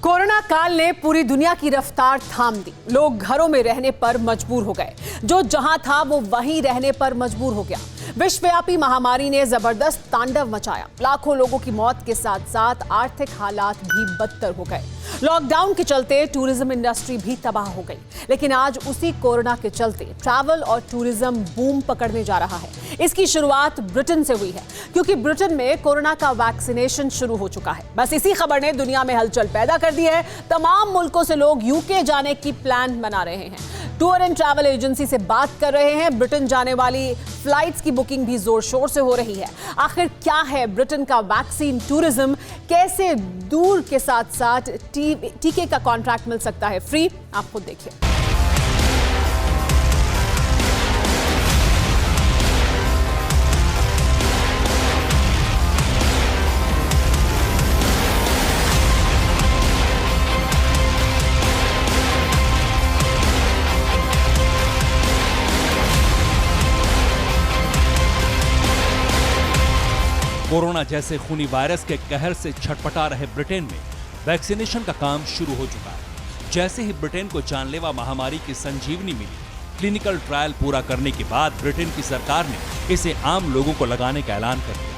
Corona काल ने पूरी दुनिया की रफ्तार थाम दी। लोग घरों में रहने पर मजबूर हो गए। जो जहां था वो वहीं रहने पर मजबूर हो गया। विश्वव्यापी महामारी ने जबरदस्त तांडव मचाया। लाखों लोगों की मौत के साथ साथ आर्थिक हालात भी बदतर हो गए। लॉकडाउन के चलते टूरिज्म इंडस्ट्री भी तबाह हो गई। लेकिन आज उसी कोरोना के चलते ट्रैवल और टूरिज्म बूम पकड़ने जा रहा है। इसकी शुरुआत ब्रिटेन से हुई है, क्योंकि ब्रिटेन में कोरोना का वैक्सीनेशन शुरू हो चुका है। बस इसी खबर ने दुनिया में हलचल पैदा कर दी है। तमाम मुल्कों से लोग यूके जाने की प्लान बना रहे हैं। टूर एंड ट्रैवल एजेंसी से बात कर रहे हैं। ब्रिटेन जाने वाली फ्लाइट्स की बुकिंग भी जोर शोर से हो रही है। आखिर क्या है ब्रिटेन का वैक्सीन टूरिज्म? कैसे दूर के साथ साथ टीके का कॉन्ट्रैक्ट मिल सकता है फ्री? आप खुद देखिए। कोरोना जैसे खूनी वायरस के कहर से छटपटा रहे ब्रिटेन में वैक्सीनेशन का काम शुरू हो चुका है। जैसे ही ब्रिटेन को जानलेवा महामारी की संजीवनी मिली, क्लिनिकल ट्रायल पूरा करने के बाद ब्रिटेन की सरकार ने इसे आम लोगों को लगाने का ऐलान कर दिया।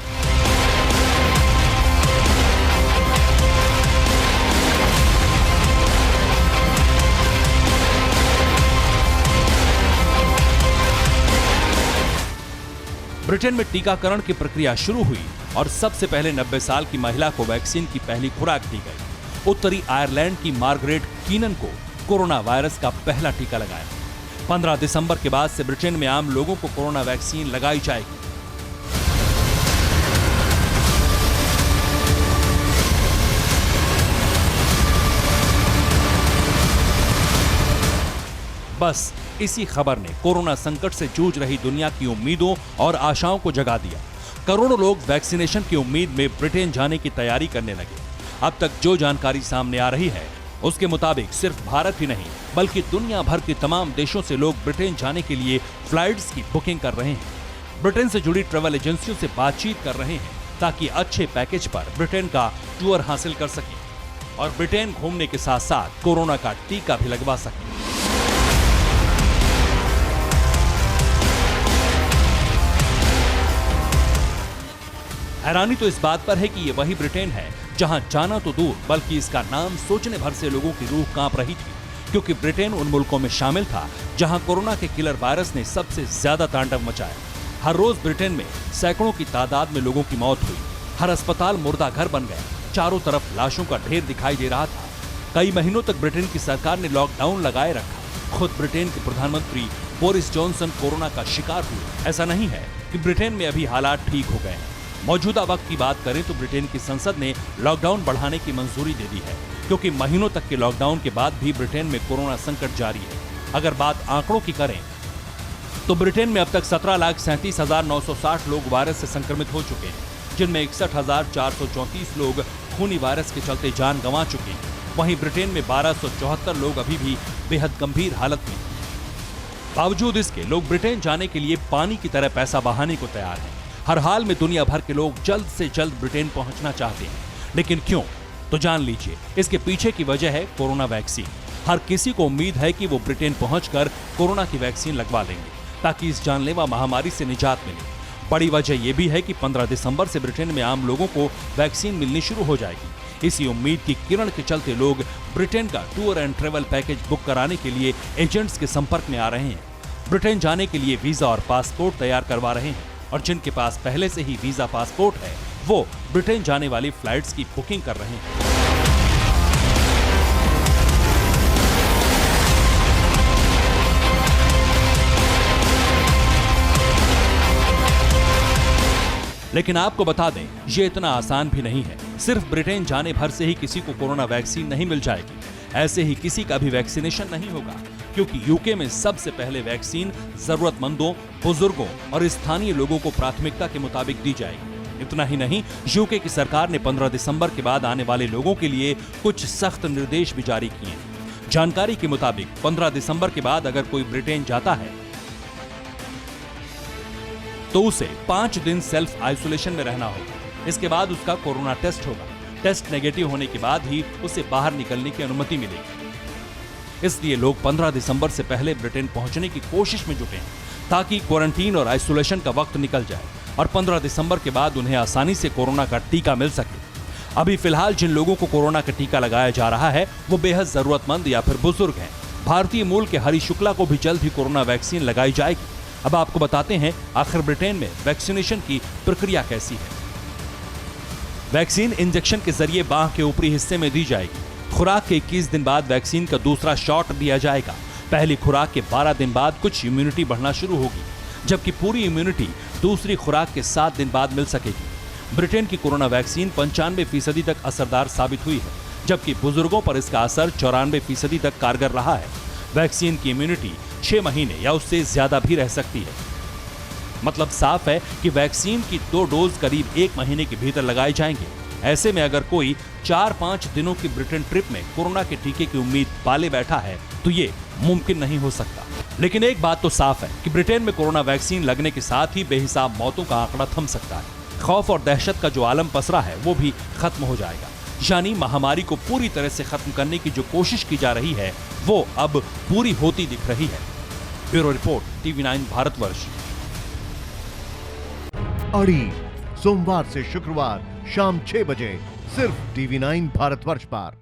ब्रिटेन में टीकाकरण की प्रक्रिया शुरू हुई और सबसे पहले 90 साल की महिला को वैक्सीन की पहली खुराक दी गई। उत्तरी आयरलैंड की मार्गरेट कीनन को कोरोना वायरस का पहला टीका लगाया। 15 दिसंबर के बाद से ब्रिटेन में आम लोगों को कोरोना वैक्सीन लगाई जाएगी। बस इसी खबर ने कोरोना संकट से जूझ रही दुनिया की उम्मीदों और आशाओं को जगा दिया। करोड़ों लोग वैक्सीनेशन की उम्मीद में ब्रिटेन जाने की तैयारी करने लगे। अब तक जो जानकारी सामने आ रही है, उसके मुताबिक सिर्फ भारत ही नहीं बल्कि दुनिया भर के तमाम देशों से लोग ब्रिटेन जाने के लिए फ्लाइट्स की बुकिंग कर रहे हैं। ब्रिटेन से जुड़ी ट्रैवल एजेंसियों से बातचीत कर रहे हैं ताकि अच्छे पैकेज पर ब्रिटेन का टूर हासिल कर सकें और ब्रिटेन घूमने के साथ साथ कोरोना का टीका भी लगवा सकें। हैरानी तो इस बात पर है कि ये वही ब्रिटेन है जहां जाना तो दूर बल्कि इसका नाम सोचने भर से लोगों की रूह कांप रही थी, क्योंकि ब्रिटेन उन मुल्कों में शामिल था जहां कोरोना के किलर वायरस ने सबसे ज्यादा तांडव मचाया। हर रोज ब्रिटेन में सैकड़ों की तादाद में लोगों की मौत हुई। हर अस्पताल मुर्दा घर बन गया। चारों तरफ लाशों का ढेर दिखाई दे रहा था। कई महीनों तक ब्रिटेन की सरकार ने लॉकडाउन लगाए रखा। खुद ब्रिटेन के प्रधानमंत्री बोरिस जॉनसन कोरोना का शिकार हुए। ऐसा नहीं है कि ब्रिटेन में अभी हालात ठीक हो गए हैं। मौजूदा वक्त की बात करें तो ब्रिटेन की संसद ने लॉकडाउन बढ़ाने की मंजूरी दे दी है, क्योंकि महीनों तक के लॉकडाउन के बाद भी ब्रिटेन में कोरोना संकट जारी है। अगर बात आंकड़ों की करें तो ब्रिटेन में अब तक 17,37,960 लोग वायरस से संक्रमित हो चुके हैं, जिनमें 61,434 लोग खूनी वायरस के चलते जान गंवा चुके हैं। वहीं ब्रिटेन में 1,274 लोग अभी भी बेहद गंभीर हालत में। बावजूद इसके लोग ब्रिटेन जाने के लिए पानी की तरह पैसा बहाने को तैयार हैं। हर हाल में दुनिया भर के लोग जल्द से जल्द ब्रिटेन पहुंचना चाहते हैं, लेकिन क्यों? तो जान लीजिए। इसके पीछे की वजह है कोरोना वैक्सीन। हर किसी को उम्मीद है कि वो ब्रिटेन पहुंचकर कोरोना की वैक्सीन लगवा लेंगे ताकि इस जानलेवा महामारी से निजात मिले। बड़ी वजह यह भी है कि 15 दिसंबर से ब्रिटेन में आम लोगों को वैक्सीन मिलनी शुरू हो जाएगी। इसी उम्मीद की किरण के चलते लोग ब्रिटेन का tour and travel package book कराने के लिए एजेंट्स के संपर्क में आ रहे हैं। ब्रिटेन जाने के लिए वीजा और पासपोर्ट तैयार करवा रहे हैं और जिनके पास पहले से ही वीजा पासपोर्ट है वो ब्रिटेन जाने वाली फ्लाइट्स की बुकिंग कर रहे हैं। लेकिन आपको बता दें, ये इतना आसान भी नहीं है। सिर्फ ब्रिटेन जाने भर से ही किसी को कोरोना वैक्सीन नहीं मिल जाएगी। ऐसे ही किसी का भी वैक्सीनेशन नहीं होगा, क्योंकि यूके में सबसे पहले वैक्सीन जरूरतमंदों, बुजुर्गों और स्थानीय लोगों को प्राथमिकता के मुताबिक दी जाएगी। इतना ही नहीं, यूके की सरकार ने 15 दिसंबर के बाद आने वाले लोगों के लिए कुछ सख्त निर्देश भी जारी किए हैं। जानकारी के मुताबिक 15 दिसंबर के बाद अगर कोई ब्रिटेन जाता है तो उसे 5 दिन सेल्फ आइसोलेशन में रहना होगा। इसके बाद उसका कोरोना टेस्ट होगा। टेस्ट नेगेटिव होने के बाद ही उसे बाहर निकलने की अनुमति मिलेगी। इसलिए लोग 15 दिसंबर से पहले ब्रिटेन पहुंचने की कोशिश में जुटे हैं ताकि क्वारंटीन और आइसोलेशन का वक्त निकल जाए और 15 दिसंबर के बाद उन्हें आसानी से कोरोना का टीका मिल सके। अभी फिलहाल जिन लोगों को कोरोना का टीका लगाया जा रहा है वो बेहद जरूरतमंद या फिर बुजुर्ग हैं। भारतीय मूल के हरी शुक्ला को भी जल्द ही कोरोना वैक्सीन लगाई जाएगी। अब आपको बताते हैं आखिर ब्रिटेन में वैक्सीनेशन की प्रक्रिया कैसी है। वैक्सीन इंजेक्शन के जरिए बांह के ऊपरी हिस्से में दी जाएगी। खुराक के 21 दिन बाद वैक्सीन का दूसरा शॉट दिया जाएगा। पहली खुराक के 12 दिन बाद कुछ इम्यूनिटी बढ़ना शुरू होगी, जबकि पूरी इम्यूनिटी दूसरी खुराक के 7 दिन बाद मिल सकेगी। ब्रिटेन की कोरोना वैक्सीन 95% तक असरदार साबित हुई है, जबकि बुजुर्गों पर इसका असर 94% तक कारगर रहा है। वैक्सीन की इम्यूनिटी 6 महीने या उससे ज्यादा भी रह सकती है। मतलब साफ है कि वैक्सीन की 2 डोज करीब 1 महीने के भीतर लगाए जाएंगे। ऐसे में अगर कोई 4-5 दिनों की ब्रिटेन ट्रिप में कोरोना के टीके की उम्मीद पाले बैठा है तो ये मुमकिन नहीं हो सकता। लेकिन एक बात तो साफ है कि ब्रिटेन में कोरोना वैक्सीन लगने के साथ ही बेहिसाब मौतों का आंकड़ा थम सकता है। खौफ और दहशत का जो आलम पसरा है वो भी खत्म हो जाएगा। यानी महामारी को पूरी तरह से खत्म करने की जो कोशिश की जा रही है वो अब पूरी होती दिख रही है। Bureau report, TV9 Bharatvarsh. अड़ी सोमवार से शुक्रवार शाम 6 बजे सिर्फ TV9 भारतवर्ष पर।